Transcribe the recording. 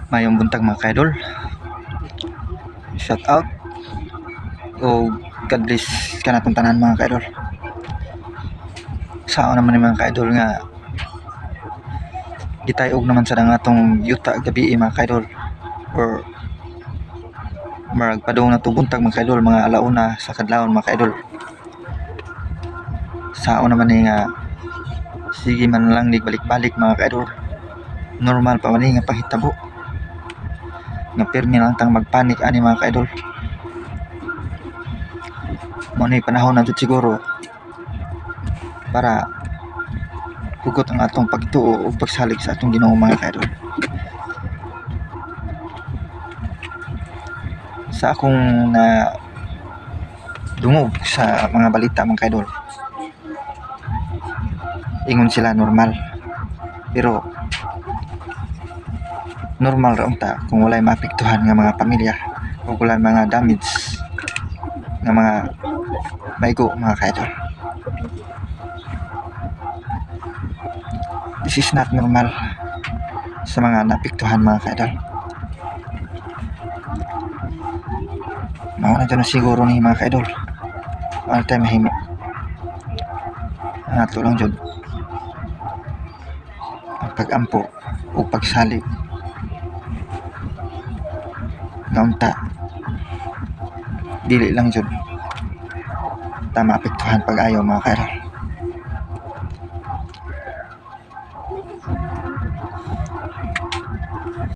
Mayong buntag mga kaidol. Shout out o God bless ka natong tanan mga kaidol. Sao naman ni mga kaidol nga gitayog naman sa atong yuta gabi mga kaidol, or marag padung na to buntag mga kaidol, mga alauna sa kadlawon mga kaidol. Sao naman ni nga sige man lang balik-balik mga kaidol. Normal pa man nga panghitabo nga pirmi lang tang magpanik ani mga kaidol. Mo ni panahon na jud siguro para hugot ang atong pagtuo o pagsalig sa atong Ginoo mga kaidol. Sa akong na dungog sa mga balita mga kaidol, ingon sila normal, pero normal ra unta kung walay maapektuhan nga mga pamilya o walay mga damage nga mga maigo mga kaidol. This is not normal sa mga naapektuhan mga kaidol. Mao na dyan siguro ni mga kaidol, ano tayo mahimo ang ato lang dyan ang pag-ampo o pagsalig nga unta dili lang dyan tama apektuhan pag-ayaw mga kaidol.